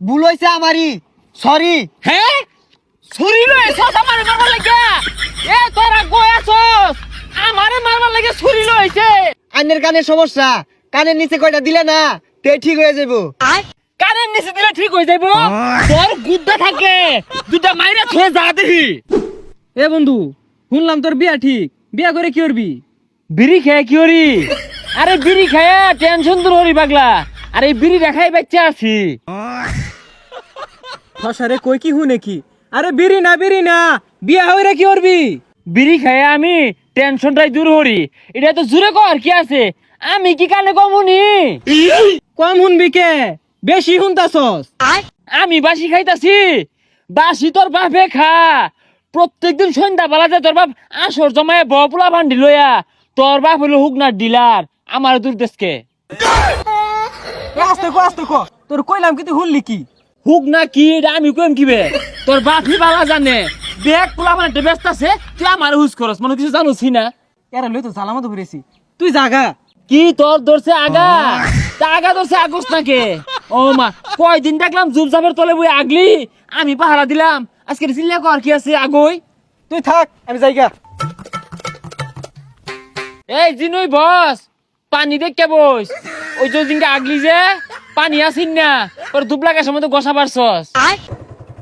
ভুল হইছে আমারই, সরি। হ্যাঁ ছুরি লইছস আমারে মারবার লাগা? এ তোরা গোয়াছস আমারে মারবার লাগা ছুরি লইছে। আন্নের কানের সমস্যা, কানের নিচে কয়টা দিলে না তে ঠিক হয়ে যাবো। কানের নিচে দিলে ঠিক হয়ে যাইবো? তোর গুদ্দা থাকে দুটা মাইরা থয়ে যা দেখি। এ বন্ধু, শুনলাম তোর বিয়া ঠিক, বিয়া করে কি করবি? বিড়ি খেয়ে কি হরি? আরে বিড়ি খায়া টেনশন দূর হরি পাগলা। আরে বিড়ি দেখাই বাচ্চা আছি। ফসারে কই কি হুনে কি? আরে বিড়ি না, বিয়া হইরা কি করবি? বিড়ি খায়া আমি টেনশনটাই দূর হরি। এটা তো জুড়ে কর কি আছে? আমি কি কানে কমুনি? কম শুনবি কে? বেশি শুনতাছস। আমি বাসি খাইতাছি। বাসি তোর বাপে খা। প্রত্যেকদিন সন্ধ্যা বেলা যায় তোর বাপ আসর জমায় বপুলা ভান্ডি লইয়া। তোর বাপ হলো হুকনার ডিলার। আমার দূর দেশকে আস্তে কো, তোর কইলাম কি তুই শুনলি কি? হুক না কি এটা আমি কইম কিবে? তোর বাপই বালা জানে। ব্যাগ পোলা মানে ব্যস্ত আছে, তুই আমার হুজ করস মনে কিছু জানোসি না? এরা লই তো সালামত ধরেছি, তুই জাগা। কি তোর ধরছে আগা? তা আগা ধরছে আগস নাকে? ও মা, কয়দিন দেখলাম জুবজাবের তলে বই আগলি, আমি পাহারা দিলাম। আজকে চিল্লা কর কি আছে আগই? তুই থাক, আমি যাইগা। এই জিনুই বস, পানি দেখে বস। ওই যে দিনকে আগলি যে পানি আসিন না, তোর দুবলা গাছের মতো গোসা পারছস।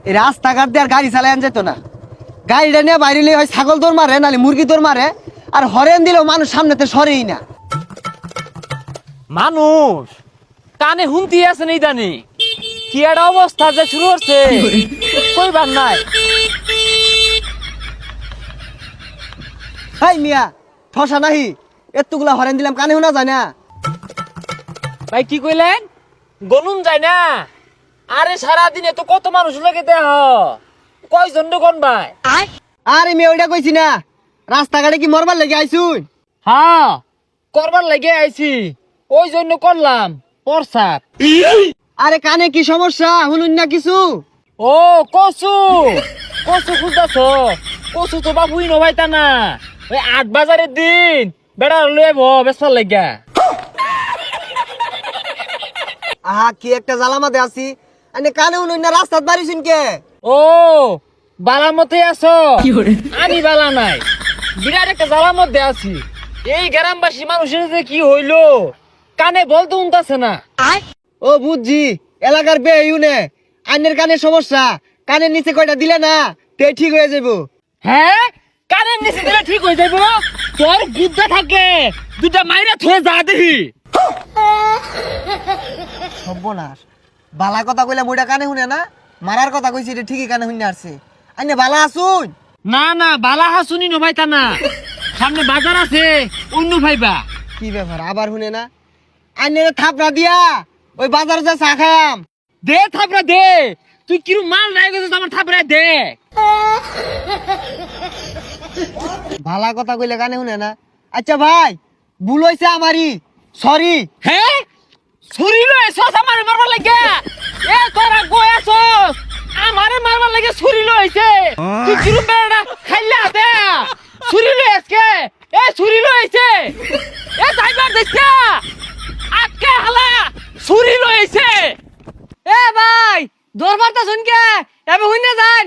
এই রাস্তাঘাট দিয়ে আর গাড়ি চালায় যেত না। গাড়িটা নিয়ে বাইরে হয় ছাগল দৌড় মারে, নাহলে মুরগি দৌড় মারে। আর হরেন দিলেও মানুষ সামনেতে সরেই না। মানুষ কানে হুমতি আছে নেই জানি কি একটা অবস্থা যে শুরু হচ্ছে কইবার নাই। হাই মিয়া, ঠসা নাহি, এতগুলা হরেন দিলাম কানে শোনা যায় না। ভাই কি কইলেন? গনুন যায় না? আরে সারাদিন এত কত মানুষ লাগে দেহ, কয়জন কোন ভাই? আরে মেয়ে ওইটা কইছি না, রাস্তাঘাটে কি মরবার লেগে আইসুন? হ্যাঁ করবার লাগে আইছি, ওই জন্য করলাম প্রসাব। আরে কানে কি সমস্যা শুনুন না কিছু? ও কসু, কসু খুঁজতেছ? কসু তো বাবুই নবাইতা না। ওই ৮ বাজারের দিন বেড়া লইব বেসার লাগা। আহা কি একটা জ্বালামাতে আছি, আনে কানে শুনুন না, রাস্তাত বাড়িছুন কে? ও বালা মতে আছো? আমি বালা নাই, বিরাট একটা জ্বালার মধ্যে আছি। এই গ্রামবাসী মানুষের যে কি হইলো, কানে বলতে উনতাছে না। ও বুঝছি, এলাকার বে ইউনে আন্নের কানের সমস্যা, কানের নিচে কয়টা দিলে না তে ঠিক হয়ে যাবো। হ্যাঁ কানের নিচে দিলে ঠিক হয়ে যাবো? তোর গুদ্দা থাকে দুটা মাইরা থয়ে যা দেখি। সর্বনাশ, বালা কথা কইলে মুইটা কানে শুনে না, মারার কথা কইছি এটা ঠিকই কানে শুনে আসছে। আইনে বালা আসুন? না না বালা হাসুনি নবাইতা না, সামনে বাজার আছে অন্য ভাইবা। কি ব্যাপার আবার শুনে না? আইনে থাপড়া দিয়া ওই বাজারে যা চা খায়াম। দে থাপড়া দে, তুই কিরু মাল নাই গেছিস আমার থাপড়া দে। ভালা কথা কইলে কানে শুনে না। আচ্ছা ভাই, ভুল হইছে আমারই, সরি। হ্যাঁ ছুরি লইছস আমারে মারবার লাগে? এ তোরা গোয়াছস আমারে মারবার লাগে ছুরি লইছে? তুই কিরু বেড়া খাইলা দে ছুরি লইছকে? এ ছুরি লইছে, এ যাইবার দেখছা আজকে হালা ছুরি লইছে। এ ভাই, দরবার তা শুন কে? এবে হুইনা যান।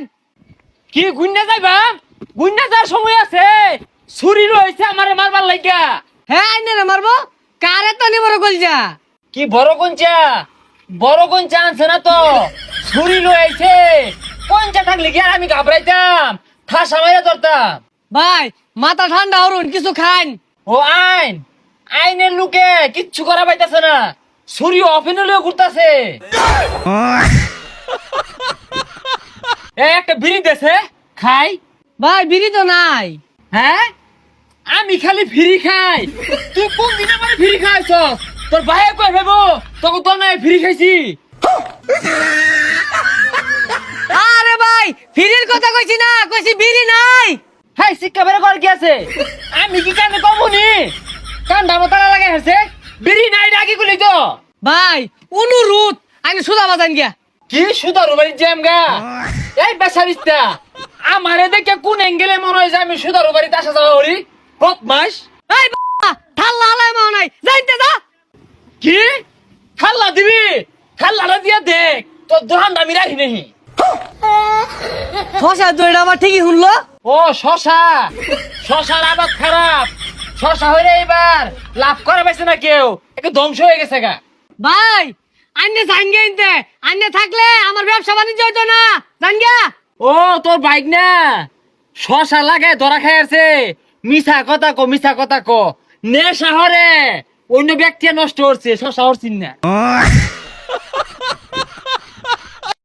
কি গুন্না যাইবা? গুন্না যাওয়ার সময় আছে, ছুরি লইছে আমারে মারবার লাগা। হ্যাঁ আইনে না মারবো, কারে তো নি বড় কলজা। কি বড় গঞ্চা? বড় গঞ্চা আনছে না তো, ছুরি লইছে। গঞ্চা থাকলে কি আর আমি ঘাবড়াইতাম, ঠাসা মাইরা ধরতাম। ভাই মাথা ঠান্ডা হরুন, কিছু খান। ও আইন, আইনের লোকে কিচ্ছু করা পাইতাছে না, ছুরি অফিনে লইয়া ঘুরতাছে। একটা বিড়ি দেছে খাই। ভাই বিড়ি তো নাই। হ্যাঁ আমি খালি ফ্রি খাই, তুই কোন দিন আমার ফ্রি খাইছস? তোর ভাইয়ে কই ভেবো তোকে তো নাই ফ্রি খাইছি। আরে ভাই ফিরির কথা কইছি না, কইছি বিড়ি নাই। হাই শিক্ষা বের কর কি আছে? আমি কি কানে কমুনি? কান্দা মতালা লাগে হেছে, বিড়ি নাই রাগি গুলি তো। ভাই অনুরোধ, আমি সুদা বাজান গিয়া। কি সুদারু বাড়ি জ্যাম গা? এই বেসারিস্তা আমারে দেখে কোন অ্যাঙ্গেলে মনে হয় যে আমি সুদারু বাড়িতে আসা যাওয়া করি? বদমাস। এই ঠাল্লা হালাই মাও নাই, যাইতে যা। কি খাল্লা দিবি? খাল্লাটা দিয়া দেখ তোর দোকান দামি রাখি নেহি। শশা দইটা আমার ঠিকই শুনলো। ও শশা, শশার আবাদ খারাপ। শশা হইলে এবার লাভ করা পাইছে না কেউ, একটু ধ্বংস হয়ে গেছে গা। ভাই আন্নে জানগে ইনতে, আন্নে থাকলে আমার ব্যবসা বাণিজ্য হইতো না, জানগা। ও তোর বাইক না শশা লাগায় ধরা খাই আছে। মিছা কথা কো, মিছা কথা কো। নে শহরে অন্য ব্যক্তি নষ্ট করছে, শশা হরছিন না।